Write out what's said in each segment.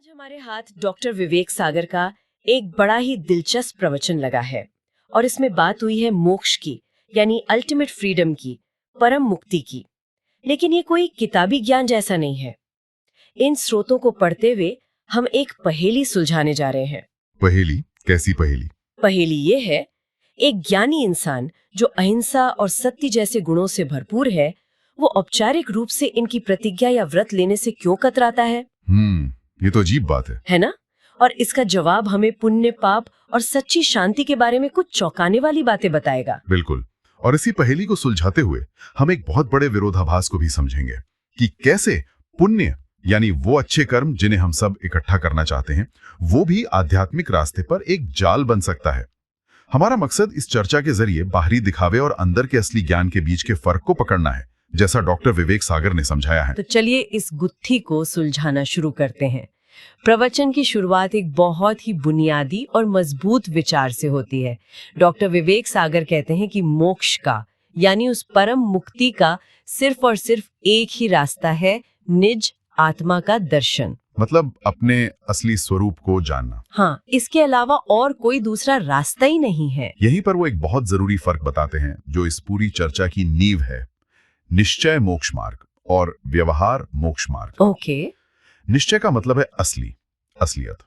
आज हमारे हाथ डॉक्टर विवेक सागर का एक बड़ा ही दिलचस्प प्रवचन लगा है और इसमें बात हुई है मोक्ष की, यानी अल्टीमेट फ्रीडम की, परम मुक्ति की। लेकिन ये कोई किताबी ज्ञान जैसा नहीं है। इन स्रोतों को पढ़ते हुए हम एक पहेली सुलझाने जा रहे हैं। पहेली? कैसी पहेली? पहेली ये है, एक ज्ञानी इंसान जो अहिंसा और सत्य जैसे गुणों से भरपूर है, वो औपचारिक रूप से इनकी प्रतिज्ञा या व्रत लेने से क्यों कतराता है? ये तो अजीब बात है ना? और इसका जवाब हमें पुण्य, पाप और सच्ची शांति के बारे में कुछ चौंकाने वाली बातें बताएगा। बिल्कुल। और इसी पहेली को सुलझाते हुए हम एक बहुत बड़े विरोधाभास को भी समझेंगे कि कैसे पुण्य यानी वो अच्छे कर्म जिन्हें हम सब इकट्ठा करना चाहते हैं, वो भी आध्यात्मिक रास्ते पर एक जाल बन सकता है। हमारा मकसद इस चर्चा के जरिए बाहरी दिखावे और अंदर के असली ज्ञान के बीच के फर्क को पकड़ना है, जैसा डॉक्टर विवेक सागर ने समझाया है। तो चलिए इस गुत्थी को सुलझाना शुरू करते हैं। प्रवचन की शुरुआत एक बहुत ही बुनियादी और मजबूत विचार से होती है। डॉक्टर विवेक सागर कहते हैं कि मोक्ष का, यानी उस परम मुक्ति का सिर्फ और सिर्फ एक ही रास्ता है, निज आत्मा का दर्शन। मतलब अपने असली स्वरूप को जानना। हाँ, इसके अलावा और कोई दूसरा रास्ता ही नहीं है। यहीं पर वो एक बहुत जरूरी फर्क बताते हैं जो इस पूरी चर्चा की नींव है, निश्चय मोक्ष मार्ग और व्यवहार मोक्ष मार्ग। ओके। निश्चय का मतलब है असलियत।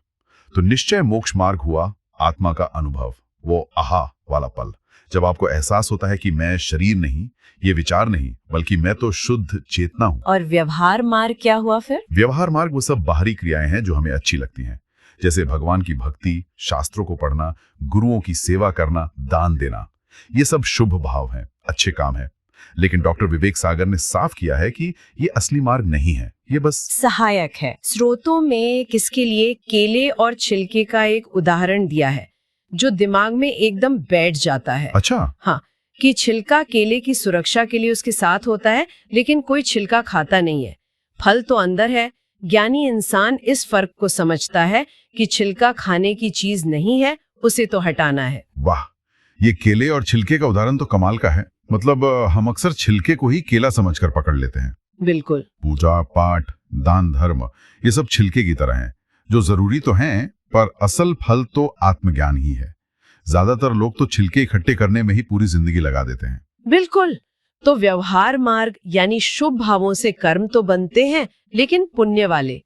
तो निश्चय मोक्ष मार्ग हुआ आत्मा का अनुभव, वो आहा वाला पल, जब आपको एहसास होता है कि मैं शरीर नहीं, ये विचार नहीं, बल्कि मैं तो शुद्ध चेतना हूं। और व्यवहार मार्ग क्या हुआ फिर? व्यवहार मार्ग वो सब बाहरी क्रियाएं हैं जो हमें अच्छी लगती हैं, जैसे भगवान की भक्ति, शास्त्रों को पढ़ना, गुरुओं की सेवा करना, दान देना। ये सब शुभ भाव हैं, अच्छे काम हैं। लेकिन डॉक्टर विवेक सागर ने साफ किया है कि ये असली मार्ग नहीं है, ये बस सहायक है। स्रोतों में किसके लिए केले और छिलके का एक उदाहरण दिया है जो दिमाग में एकदम बैठ जाता है। अच्छा। हाँ, कि छिलका केले की सुरक्षा के लिए उसके साथ होता है, लेकिन कोई छिलका खाता नहीं है, फल तो अंदर है। ज्ञानी इंसान इस फर्क को समझता है कि छिलका खाने की चीज नहीं है, उसे तो हटाना है। वाह, ये केले और छिलके का उदाहरण तो कमाल का है। मतलब हम अक्सर छिलके को ही केला समझकर पकड़ लेते हैं। बिल्कुल। पूजा पाठ, दान धर्म, ये सब छिलके की तरह हैं, जो जरूरी तो हैं, पर असल फल तो आत्मज्ञान ही है। ज्यादातर लोग तो छिलके इकट्ठे करने में ही पूरी जिंदगी लगा देते हैं। बिल्कुल। तो व्यवहार मार्ग यानी शुभ भावों से कर्म तो बनते हैं, लेकिन पुण्य वाले।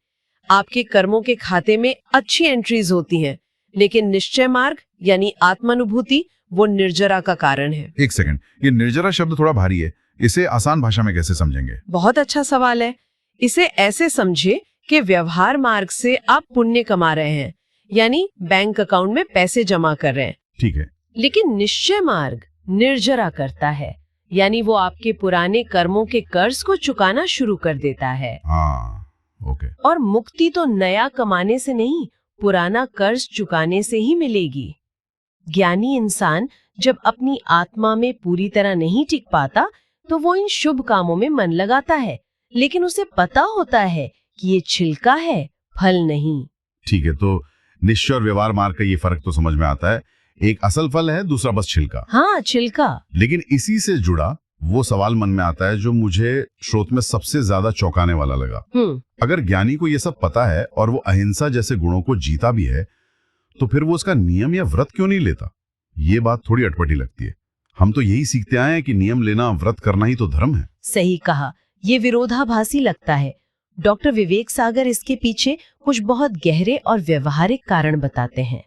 आपके कर्मों के खाते में अच्छी एंट्रीज होती हैं, लेकिन निश्चय मार्ग यानी आत्मानुभूति, वो निर्जरा का कारण है। एक सेकंड, ये निर्जरा शब्द थोड़ा भारी है, इसे आसान भाषा में कैसे समझेंगे? बहुत अच्छा सवाल है। इसे ऐसे समझे कि व्यवहार मार्ग से आप पुण्य कमा रहे हैं, यानी बैंक अकाउंट में पैसे जमा कर रहे हैं। ठीक है। लेकिन निश्चय मार्ग निर्जरा करता है, यानी वो आपके पुराने कर्मों के कर्ज को चुकाना शुरू कर देता है। हाँ, ओके। और मुक्ति तो नया कमाने से नहीं, पुराना कर्ज चुकाने से ही मिलेगी। ज्ञानी इंसान जब अपनी आत्मा में पूरी तरह नहीं टिक पाता, तो वो इन शुभ कामों में मन लगाता है, लेकिन उसे पता होता है कि ये छिलका है, फल नहीं। ठीक है, तो निश्चय और व्यवहार मार्ग का ये फर्क तो समझ में आता है। एक असल फल है, दूसरा बस छिलका। हाँ, छिलका। लेकिन इसी से जुड़ा वो सवाल मन में आता है जो मुझे स्रोत में सबसे ज्यादा चौंकाने वाला लगा। अगर ज्ञानी को ये सब पता है और वो अहिंसा जैसे गुणों को जीता भी है, तो फिर वो उसका नियम या व्रत क्यों नहीं लेता? ये बात थोड़ी अटपटी लगती है। हम तो यही सीखते आए हैं कि नियम लेना, व्रत करना ही तो धर्म है। सही कहा, ये विरोधाभासी लगता है। डॉक्टर विवेक सागर इसके पीछे कुछ बहुत गहरे और व्यवहारिक कारण बताते हैं।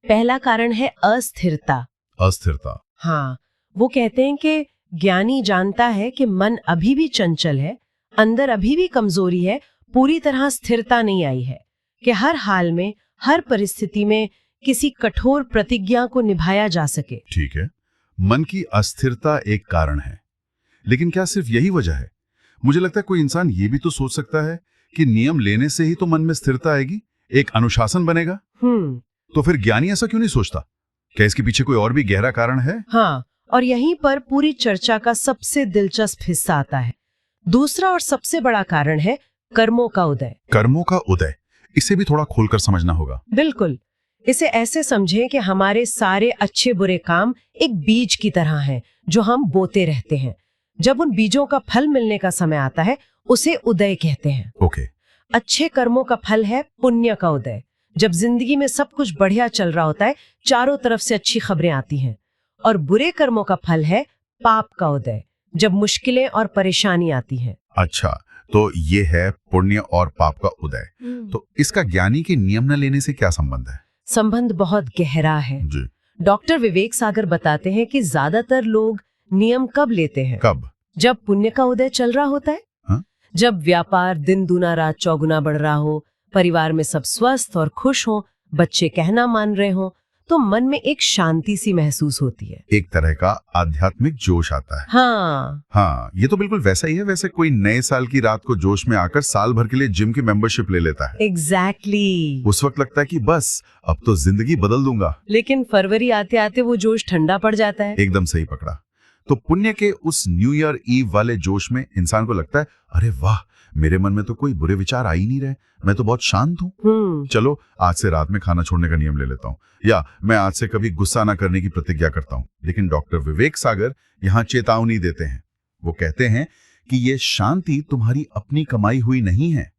पहला कारण है अस्थिरता। अस्थिरता? हाँ, वो कहते हैं कि ज्ञानी जानता है कि मन अभी भी चंचल है, अंदर अभी भी कमजोरी है, पूरी तरह स्थिरता नहीं आई है कि हर हाल में, हर परिस्थिति में किसी कठोर प्रतिज्ञा को निभाया जा सके। ठीक है, मन की अस्थिरता एक कारण है, लेकिन क्या सिर्फ यही वजह है? मुझे लगता है कोई इंसान ये भी तो सोच सकता है कि नियम लेने से ही तो मन में स्थिरता आएगी, एक अनुशासन बनेगा। तो फिर ज्ञानी ऐसा क्यों नहीं सोचता? क्या इसके पीछे कोई और भी गहरा कारण है? हाँ, और यहीं पर पूरी चर्चा का सबसे दिलचस्प हिस्सा आता है। दूसरा और सबसे बड़ा कारण है कर्मों का उदय। कर्मों का उदय, इसे भी थोड़ा खोलकर समझना होगा। बिल्कुल। इसे ऐसे समझें कि हमारे सारे अच्छे बुरे काम एक बीज की तरह हैं, जो हम बोते रहते हैं। जब उन बीजों का फल मिलने का समय आता है, उसे उदय कहते हैं। ओके। अच्छे कर्मों का फल है पुण्य का उदय। जब जिंदगी में सब कुछ बढ़िया चल रहा होता है, चारों तरफ से अच्छी खबरें आती हैं। और बुरे कर्मों का फल है पाप का उदय, जब मुश्किलें और परेशानी आती हैं। अच्छा, तो ये है पुण्य और पाप का उदय। तो इसका ज्ञानी के नियम न लेने से क्या संबंध है? संबंध बहुत गहरा है जी। डॉक्टर विवेक सागर बताते हैं कि ज्यादातर लोग नियम कब लेते हैं? कब? जब पुण्य का उदय चल रहा होता है। हाँ? जब व्यापार दिन दूना रात चौगुना बढ़ रहा हो, परिवार में सब स्वस्थ और खुश हो, बच्चे कहना मान रहे हो, तो मन में एक शांति सी महसूस होती है। एक तरह का आध्यात्मिक जोश आता है। हाँ, ये तो बिल्कुल वैसा ही है वैसे कोई नए साल की रात को जोश में आकर साल भर के लिए जिम की मेंबरशिप ले लेता है। एग्जैक्टली। उस वक्त लगता है कि बस अब तो जिंदगी बदल दूंगा, लेकिन फरवरी आते आते वो जोश ठंडा पड़ जाता है। एकदम सही पकड़ा। तो पुण्य के उस न्यू ईयर ईव वाले जोश में इंसान को लगता है, अरे वाह, मेरे मन में तो कोई बुरे विचार आ ही नहीं रहे, मैं तो बहुत शांत हूँ। चलो आज से रात में खाना छोड़ने का नियम ले लेता हूँ, या मैं आज से कभी गुस्सा ना करने की प्रतिज्ञा करता हूँ। लेकिन डॉक्टर विवेक सागर यहाँ चेतावनी देते हैं। वो कहते हैं कि ये शांति तुम्हारी अपनी कमाई हुई नहीं है,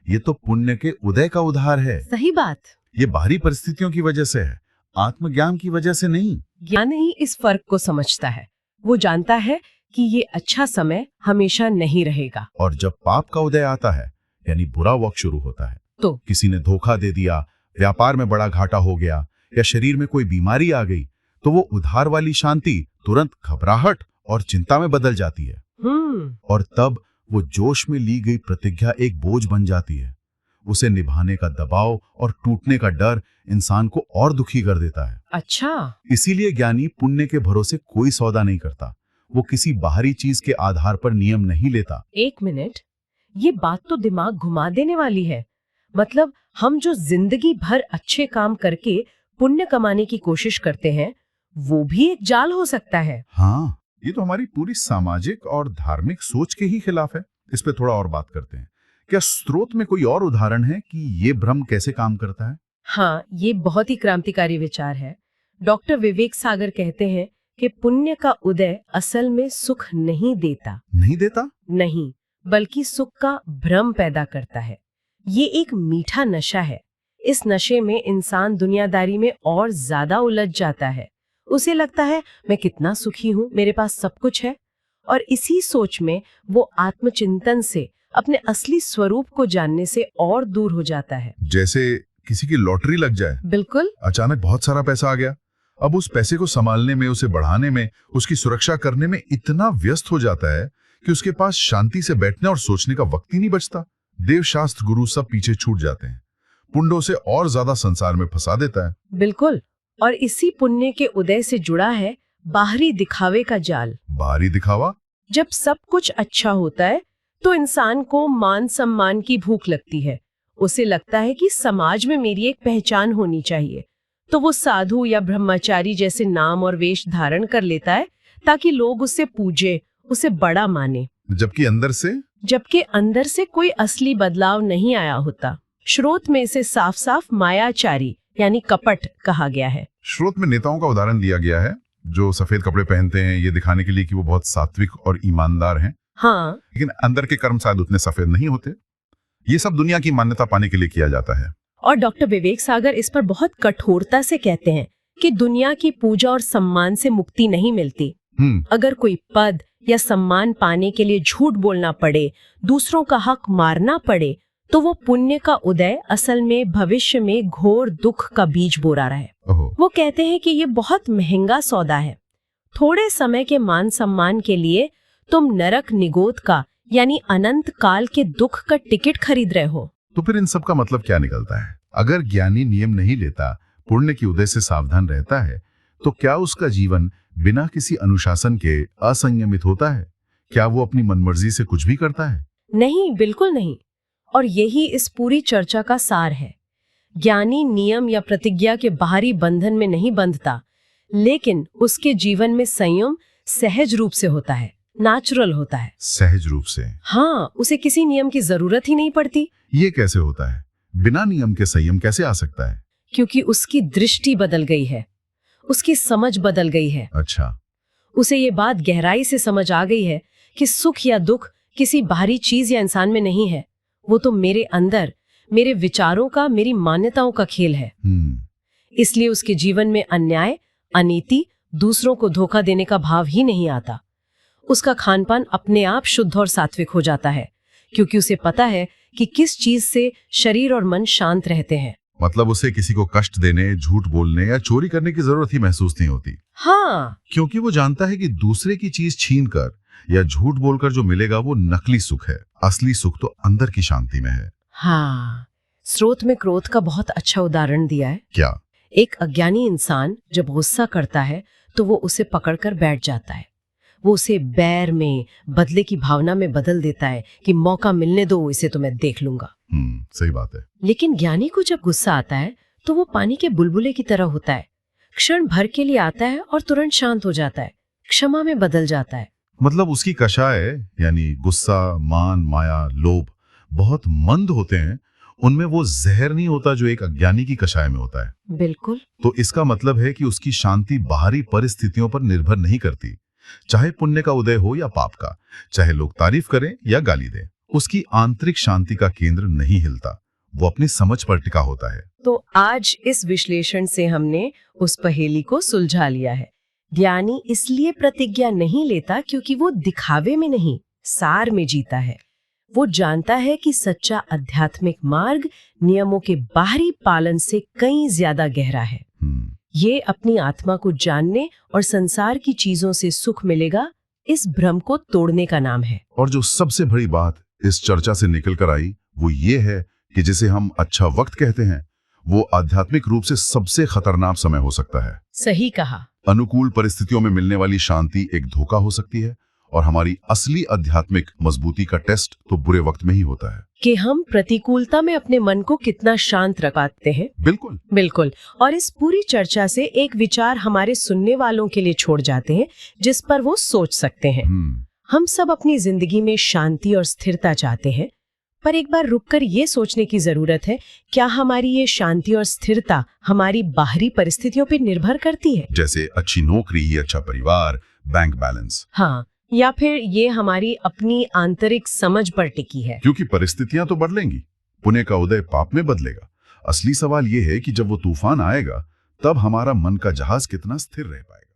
ये तो पुण्य के उदय का उधार है। सही बात। ये बाहरी परिस्थितियों की वजह से है, आत्मज्ञान की वजह से नहीं। ज्ञान ही इस फर्क को समझता है। वो जानता है कि ये अच्छा समय हमेशा नहीं रहेगा। और जब पाप का उदय आता है, यानी बुरा वक्त शुरू होता है, तो किसी ने धोखा दे दिया, व्यापार में बड़ा घाटा हो गया, या शरीर में कोई बीमारी आ गई, तो वो उधार वाली शांति तुरंत घबराहट और चिंता में बदल जाती है। और तब वो जोश में ली गई प्रतिज्ञा एक बोझ बन जाती है। उसे निभाने का दबाव और टूटने का डर इंसान को और दुखी कर देता है। अच्छा, इसीलिए ज्ञानी पुण्य के भरोसे कोई सौदा नहीं करता। वो किसी बाहरी चीज के आधार पर नियम नहीं लेता। एक मिनट, ये बात तो दिमाग घुमा देने वाली है। मतलब हम जो जिंदगी भर अच्छे काम करके पुण्य कमाने की कोशिश करते हैं, वो भी एक जाल हो सकता है। हाँ, ये तो हमारी पूरी सामाजिक और धार्मिक सोच के ही खिलाफ है। इस पे थोड़ा और बात करते हैं। क्या स्रोत में कोई और उदाहरण है कि ये भ्रम कैसे काम करता है? हाँ, ये बहुत ही क्रांतिकारी विचार है। डॉक्टर विवेक सागर कहते हैं कि पुण्य का उदय असल में सुख नहीं देता। नहीं देता? नहीं, बल्कि सुख का भ्रम पैदा करता है। ये एक मीठा नशा है। इस नशे में इंसान दुनियादारी में और ज्यादा उलझ जाता है। उसे लगता है मैं कितना सुखी हूँ, मेरे पास सब कुछ है। और इसी सोच में वो आत्मचिंतन से, अपने असली स्वरूप को जानने से और दूर हो जाता है। जैसे किसी की लॉटरी लग जाए। बिल्कुल। अचानक बहुत सारा पैसा आ गया, अब उस पैसे को संभालने में, उसे बढ़ाने में, उसकी सुरक्षा करने में इतना व्यस्त हो जाता है कि उसके पास शांति से बैठने और सोचने का वक्त ही नहीं बचता। देव शास्त्र गुरु सब पीछे छूट जाते हैं, पुण्यों से और ज्यादा संसार में फंसा देता है। बिल्कुल। और इसी पुण्य के उदय से जुड़ा है बाहरी दिखावे का जाल। बाहरी दिखावा? जब सब कुछ अच्छा होता है तो इंसान को मान सम्मान की भूख लगती है। उसे लगता है कि समाज में मेरी एक पहचान होनी चाहिए, तो वो साधु या ब्रह्मचारी जैसे नाम और वेश धारण कर लेता है ताकि लोग उसे पूजे, उसे बड़ा माने। जबकि अंदर से कोई असली बदलाव नहीं आया होता। स्रोत में इसे साफ साफ मायाचारी यानी कपट कहा गया है। स्रोत में नेताओं का उदाहरण लिया गया है जो सफेद कपड़े पहनते हैं, ये दिखाने के लिए कि वो बहुत सात्विक और ईमानदार हैं। हाँ, लेकिन अंदर के कर्म शायद उतने सफेद नहीं होते। ये सब दुनिया की मान्यता पाने के लिए किया जाता है। और डॉक्टर विवेक सागर इस पर बहुत कठोरता से कहते हैं कि दुनिया की पूजा और सम्मान से मुक्ति नहीं मिलती। अगर कोई पद या सम्मान पाने के लिए झूठ बोलना पड़े, दूसरों का हक मारना पड़े, तो वो पुण्य का उदय असल में भविष्य में घोर दुख का बीज बो रहा है। वो कहते हैं कि ये बहुत महंगा सौदा है। थोड़े समय के मान सम्मान के लिए तुम नरक निगोद का यानी अनंत काल के दुख का टिकट खरीद रहे हो। तो फिर इन सब का मतलब क्या निकलता है? अगर ज्ञानी नियम नहीं लेता, पुण्य के उदय से सावधान रहता है, तो क्या उसका जीवन बिना किसी अनुशासन के असंयमित होता है? क्या वो अपनी मनमर्जी से कुछ भी करता है? नहीं, बिल्कुल नहीं। और यही इस पूरी चर्चा का सार है। ज्ञानी नियम या प्रतिज्ञा के बाहरी बंधन में नहीं बंधता, लेकिन उसके जीवन में संयम सहज रूप से होता है, नेचुरल होता है। सहज रूप से? हाँ, उसे किसी नियम की जरूरत ही नहीं पड़ती। ये कैसे होता है? बिना नियम के संयम कैसे आ सकता है? क्योंकि उसकी दृष्टि बदल गई है, उसकी समझ बदल गई है। अच्छा। उसे ये बात गहराई से समझ आ गई है कि सुख या दुख किसी बाहरी चीज या इंसान में नहीं है, वो तो मेरे अंदर, मेरे विचारों का, मेरी मान्यताओं का खेल है। इसलिए उसके जीवन में अन्याय, अनीति, दूसरों को धोखा देने का भाव ही नहीं आता। उसका खानपान अपने आप शुद्ध और सात्विक हो जाता है, क्योंकि उसे पता है कि किस चीज से शरीर और मन शांत रहते हैं। मतलब उसे किसी को कष्ट देने, झूठ बोलने या चोरी करने की जरूरत ही महसूस नहीं होती। हाँ, क्योंकि वो जानता है कि दूसरे की चीज छीन कर या झूठ बोलकर जो मिलेगा वो नकली सुख है। असली सुख तो अंदर की शांति में है। हाँ, स्रोत में क्रोध का बहुत अच्छा उदाहरण दिया है। क्या? एक अज्ञानी इंसान जब गुस्सा करता है तो वो उसे पकड़कर बैठ जाता है। वो उसे बैर में, बदले की भावना में बदल देता है कि मौका मिलने दो, इसे तो मैं देख लूंगा। सही बात है। लेकिन ज्ञानी को जब गुस्सा आता है तो वो पानी के बुलबुले की तरह होता है। क्षण भर के लिए आता है और तुरंत शांत हो जाता है, क्षमा में बदल जाता है। मतलब उसकी कषाय यानी गुस्सा, मान, माया, लोभ बहुत मंद होते हैं। उनमें वो जहर नहीं होता जो एक अज्ञानी की कषाय में होता है। बिल्कुल। तो इसका मतलब है कि उसकी शांति बाहरी परिस्थितियों पर निर्भर नहीं करती, चाहे पुण्य का उदय हो या पाप का, चाहे लोग तारीफ करें या गाली दें। उसकी आंतरिक शांति का केंद्र नहीं हिलता, वो अपनी समझ पर टिका होता है। तो आज इस विश्लेषण से हमने उस पहेली को सुलझा लिया है। ज्ञानी इसलिए प्रतिज्ञा नहीं लेता क्योंकि वो दिखावे में नहीं, सार में जीता है। वो जानता है कि सच्चा आध्यात्मिक मार्ग नियमों के बाहरी पालन से कहीं ज्यादा गहरा है। ये अपनी आत्मा को जानने और संसार की चीजों से सुख मिलेगा, इस भ्रम को तोड़ने का नाम है। और जो सबसे बड़ी बात इस चर्चा से निकल कर आई वो ये है कि जिसे हम अच्छा वक्त कहते हैं वो आध्यात्मिक रूप से सबसे खतरनाक समय हो सकता है। सही कहा। अनुकूल परिस्थितियों में मिलने वाली शांति एक धोखा हो सकती है, और हमारी असली आध्यात्मिक मजबूती का टेस्ट तो बुरे वक्त में ही होता है कि हम प्रतिकूलता में अपने मन को कितना शांत रख पाते हैं। बिल्कुल बिल्कुल। और इस पूरी चर्चा से एक विचार हमारे सुनने वालों के लिए छोड़ जाते हैं जिस पर वो सोच सकते हैं। हम सब अपनी जिंदगी में शांति और स्थिरता चाहते हैं, पर एक बार रुककर ये सोचने की जरूरत है, क्या हमारी ये शांति और स्थिरता हमारी बाहरी परिस्थितियों पर निर्भर करती है? जैसे अच्छी नौकरी, अच्छा परिवार, बैंक बैलेंस। हाँ, या फिर ये हमारी अपनी आंतरिक समझ पर टिकी है? क्योंकि परिस्थितियां तो बदलेंगी, पुण्य का उदय पाप में बदलेगा। असली सवाल ये है कि जब वो तूफान आएगा तब हमारा मन का जहाज कितना स्थिर रह पाएगा।